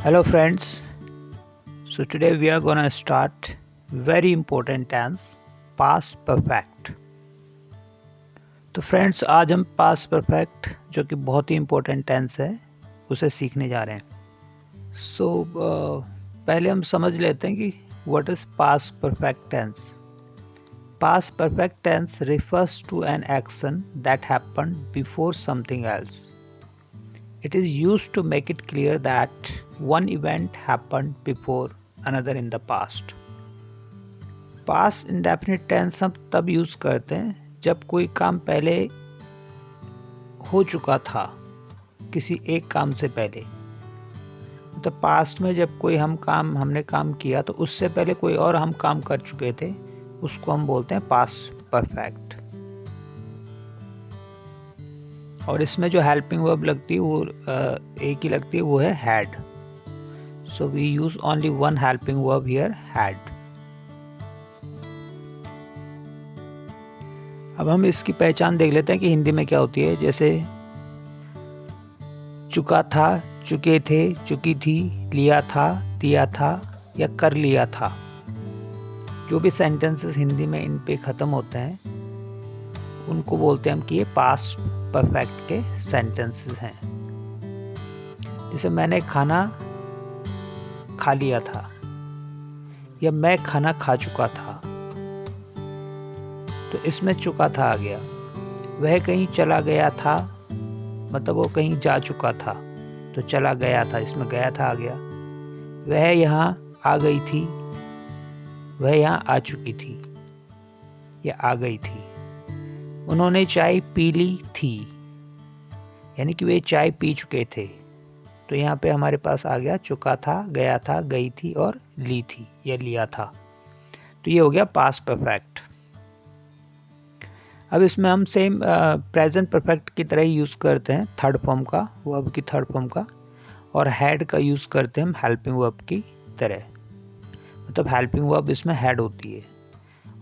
Hello friends. So today we are gonna start very important tense past perfect. तो friends आज हम past perfect जो कि बहुत ही इम्पोर्टेंट टेंस है उसे सीखने जा रहे हैं. पहले हम समझ लेते हैं कि what is past perfect tense. Past perfect tense refers to an action that happened before something else. It is used to make it clear that one event happened before another in the past. Past indefinite tense हम तब use करते हैं जब कोई काम पहले हो चुका था किसी एक काम से पहले. तो पास्ट में जब कोई हमने काम किया तो उससे पहले कोई और हम काम कर चुके थे, उसको हम बोलते हैं पास्ट परफेक्ट. और इसमें जो हेल्पिंग वर्ब लगती है वो एक ही लगती है, वो है had. So we use only one helping verb here, had. अब हम इसकी पहचान देख लेते हैं कि हिंदी में क्या होती है. जैसे चुका था, चुके थे, चुकी थी, लिया था, दिया था या कर लिया था. जो भी सेंटेंसेस हिंदी में इन पे ख़त्म होते हैं उनको बोलते हैं हम कि ये पास्ट परफेक्ट के सेंटेंसेस हैं. जैसे मैंने खाना खा लिया था या मैं खाना खा चुका था, तो इसमें चुका था आ गया. वह कहीं चला गया था, मतलब वो कहीं जा चुका था, तो चला गया था, इसमें गया था आ गया. वह यहाँ आ गई थी, वह यहाँ आ चुकी थी या आ गई थी. उन्होंने चाय पी ली थी, यानी कि वे चाय पी चुके थे, तो यहाँ पे हमारे पास आ गया चुका था, गया था, गई थी और ली थी या लिया था. तो ये हो गया पास्ट परफेक्ट. अब इसमें हम सेम प्रेजेंट परफेक्ट की तरह ही यूज़ करते हैं थर्ड फॉर्म का, वर्ब की थर्ड फॉर्म का, और हैड का यूज़ करते हैं हम हेल्पिंग वर्ब की तरह. मतलब हेल्पिंग वर्ब इसमें हैड होती है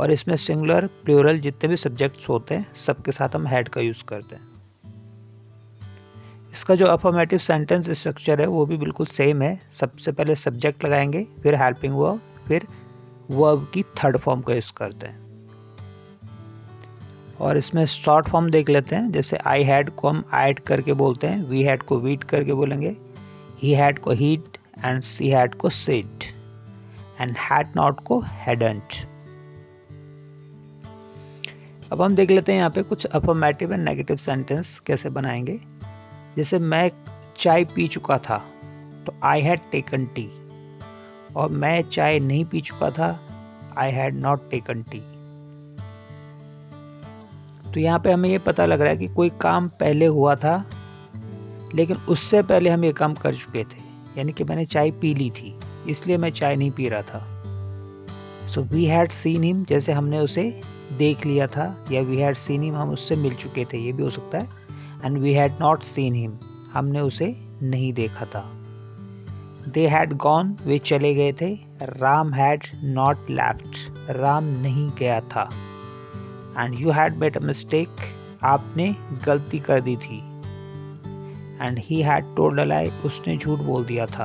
और इसमें सिंगुलर प्लूरल जितने भी सब्जेक्ट्स होते हैं सबके साथ हम हैड का यूज़ करते हैं. इसका जो अफर्मेटिव सेंटेंस स्ट्रक्चर है वो भी बिल्कुल सेम है. सबसे पहले सब्जेक्ट लगाएंगे, फिर हेल्पिंग वर्ब, फिर वर्ब की थर्ड फॉर्म का यूज़ करते हैं. और इसमें शॉर्ट फॉर्म देख लेते हैं. जैसे आई हैड को हम आइड करके बोलते हैं, वी हैड को वीड करके बोलेंगे, ही हैड को हीड एंड सी हैड को सीड एंड हैड नॉट को हैडंट. अब हम देख लेते हैं यहाँ पे कुछ अफर्मेटिव एंड नेगेटिव सेंटेंस कैसे बनाएंगे. जैसे मैं चाय पी चुका था, तो आई हैड टेकन टी, और मैं चाय नहीं पी चुका था, I had not taken T. तो यहाँ पे हमें ये पता लग रहा है कि कोई काम पहले हुआ था लेकिन उससे पहले हम ये काम कर चुके थे, यानी कि मैंने चाय पी ली थी इसलिए मैं चाय नहीं पी रहा था. So we had seen him, जैसे हमने उसे देख लिया था, या वी हैड सीन हिम हम उससे मिल चुके थे, ये भी हो सकता है. And we had not seen him, हमने उसे नहीं देखा था. दे हैड गॉन, वे चले गए थे. Ram had not left, Ram नहीं गया था. And you had made a mistake, आपने गलती कर दी थी. And he had told a lie, उसने झूठ बोल दिया था.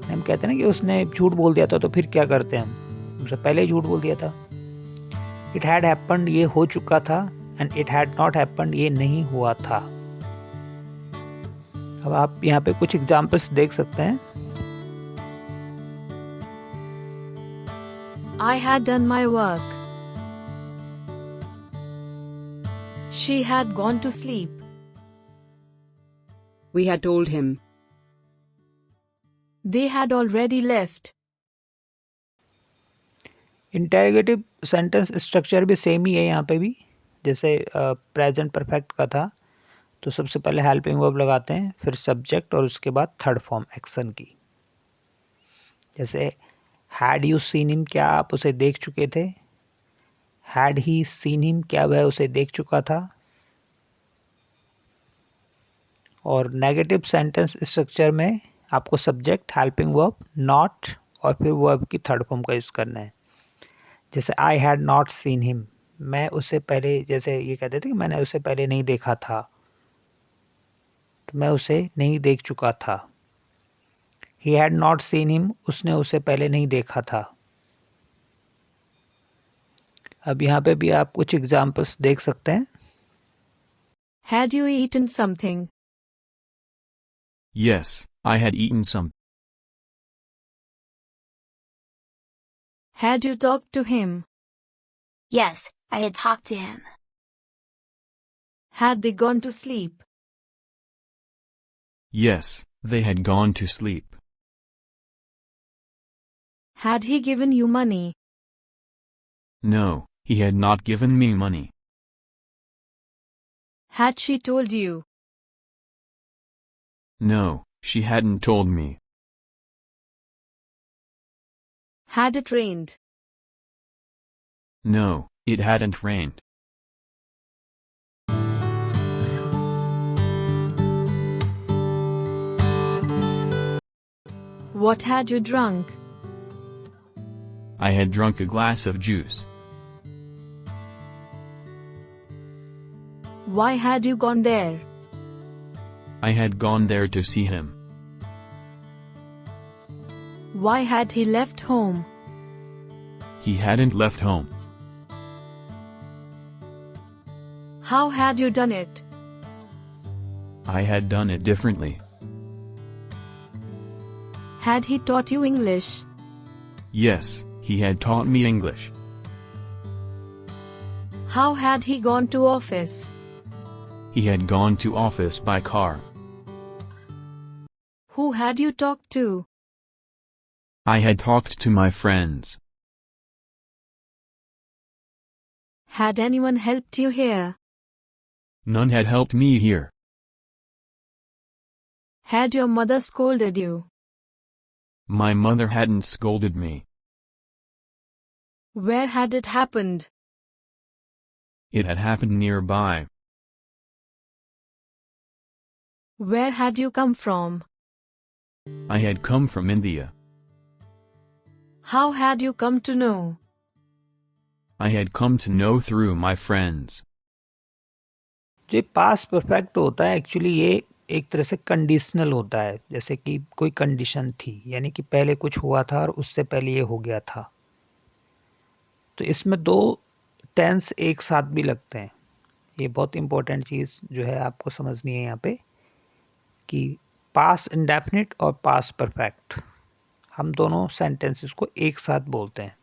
हम कहते हैं ना कि उसने झूठ बोल दिया था, तो फिर क्या करते हैं हम, उससे पहले ही झूठ बोल दिया था. इट हैड हैपेंड, ये हो चुका था. And it had not happened, ये नहीं हुआ था. अब आप यहाँ पे कुछ एग्जाम्पल्स देख सकते हैं. I had done my work. She had gone to sleep. We had told him. They had already left. Interrogative sentence structure भी सेम ही है यहाँ पे भी. जैसे प्रेजेंट परफेक्ट का था, तो सबसे पहले हेल्पिंग वर्ब लगाते हैं, फिर सब्जेक्ट और उसके बाद थर्ड फॉर्म एक्शन की. जैसे हैड यू सीन हिम, क्या आप उसे देख चुके थे. हैड ही सीन हिम, क्या वह उसे देख चुका था. और नेगेटिव सेंटेंस स्ट्रक्चर में आपको सब्जेक्ट, हेल्पिंग वर्ब, नॉट और फिर वर्ब की थर्ड फॉर्म का यूज़ करना है. जैसे I had not seen him, मैं उसे पहले, जैसे ये कहते थे कि मैंने उसे पहले नहीं देखा था, तो मैं उसे नहीं देख चुका था. He had not seen him, उसने उसे पहले नहीं देखा था। अब यहाँ पे भी आप कुछ एग्जाम्पल्स देख सकते हैं। Had you eaten something? Yes, I had eaten some. Had you talked to him? Yes, I had talked to him. Had they gone to sleep? Yes, they had gone to sleep. Had he given you money? No, he had not given me money. Had she told you? No, she hadn't told me. Had it rained? No, it hadn't rained. What had you drunk? I had drunk a glass of juice. Why had you gone there? I had gone there to see him. Why had he left home? He hadn't left home. How had you done it? I had done it differently. Had he taught you English? Yes, he had taught me English. How had he gone to office? He had gone to office by car. Who had you talked to? I had talked to my friends. Had anyone helped you here? None had helped me here. Had your mother scolded you? My mother hadn't scolded me. Where had it happened? It had happened nearby. Where had you come from? I had come from India. How had you come to know? I had come to know through my friends. जो past perfect होता है actually ये एक तरह से conditional होता है, जैसे कि कोई कंडीशन थी, यानी कि पहले कुछ हुआ था और उससे पहले ये हो गया था। तो इसमें दो टेंस एक साथ भी लगते हैं। ये बहुत इंपॉर्टेंट चीज़ जो है आपको समझनी है यहाँ पे कि पास्ट इंडेफिनिट और पास्ट परफेक्ट हम दोनों सेंटेंसेस को एक साथ बोलते हैं।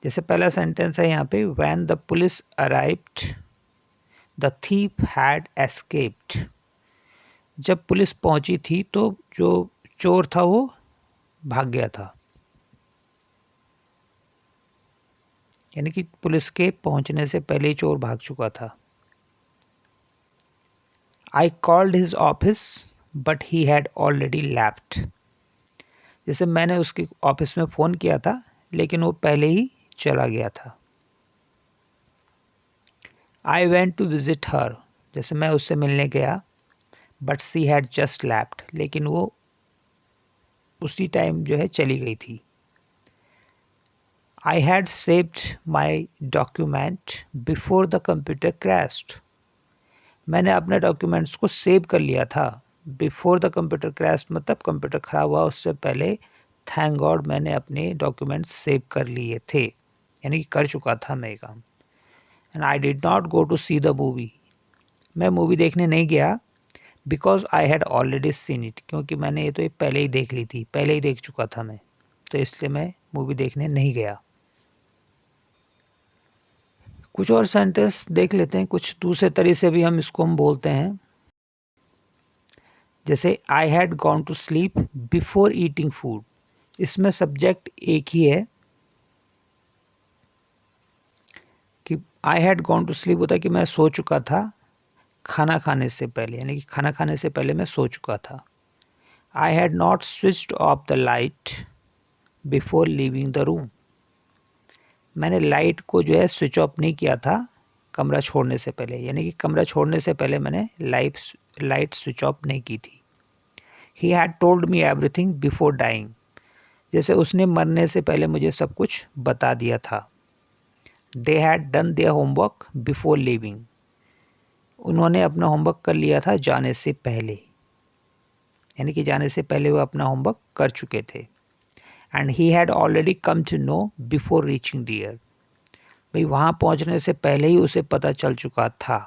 जैसे पहला सेंटेंस है यहाँ पे, when the police arrived the thief had escaped. जब पुलिस पहुंची थी तो जो चोर था वो भाग गया था, यानी कि पुलिस के पहुंचने से पहले ही चोर भाग चुका था। I called his office but he had already left. जैसे मैंने उसके ऑफिस में फ़ोन किया था लेकिन वो पहले ही चला गया था। I went to visit her. जैसे मैं उससे मिलने गया, but she had just left, लेकिन वो उसी टाइम जो है चली गई थी। I had saved my document before the computer crashed. मैंने अपने डॉक्यूमेंट्स को सेव कर लिया था। बिफोर द कंप्यूटर क्रैश्ड मतलब कंप्यूटर ख़राब हुआ उससे पहले, थैंक गॉड मैंने अपने डॉक्यूमेंट्स सेव कर लिए थे, यानी कि कर चुका था मैं ये काम। And I did not go to see the movie. मैं मूवी देखने नहीं गया because I had already seen it, क्योंकि मैंने ये तो ये पहले ही देख ली थी, पहले ही देख चुका था मैं, तो इसलिए मैं मूवी देखने नहीं गया। कुछ और सेंटेंस देख लेते हैं, कुछ दूसरे तरीके से भी हम इसको हम बोलते हैं। जैसे I had gone to sleep before eating food. इसमें सब्जेक्ट एक ही है कि I had gone to sleep होता है कि मैं सो चुका था खाना खाने से पहले, यानी कि खाना खाने से पहले मैं सो चुका था। I had not switched off the light before leaving the room. मैंने लाइट को जो है स्विच ऑफ नहीं किया था कमरा छोड़ने से पहले, यानी कि कमरा छोड़ने से पहले मैंने लाइट स्विच ऑफ नहीं की थी। He had told me everything before dying. जैसे उसने मरने से पहले मुझे सब कुछ बता दिया था। They had done their homework before leaving. उन्होंने अपना होमवर्क कर लिया था जाने से पहले। यानी कि जाने से पहले वो अपना होमवर्क कर चुके थे। And he had already come to know before reaching there, भाई वहाँ पहुँचने से पहले ही उसे पता चल चुका था।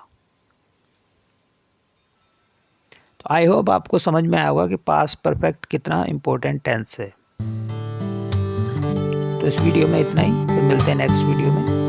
तो आई होप आपको समझ में आया होगा कि पास्ट परफेक्ट कितना इम्पोर्टेंट टेंस है। तो इस वीडियो में इतना ही, फिर मिलते हैं नेक्स्ट वीडियो में।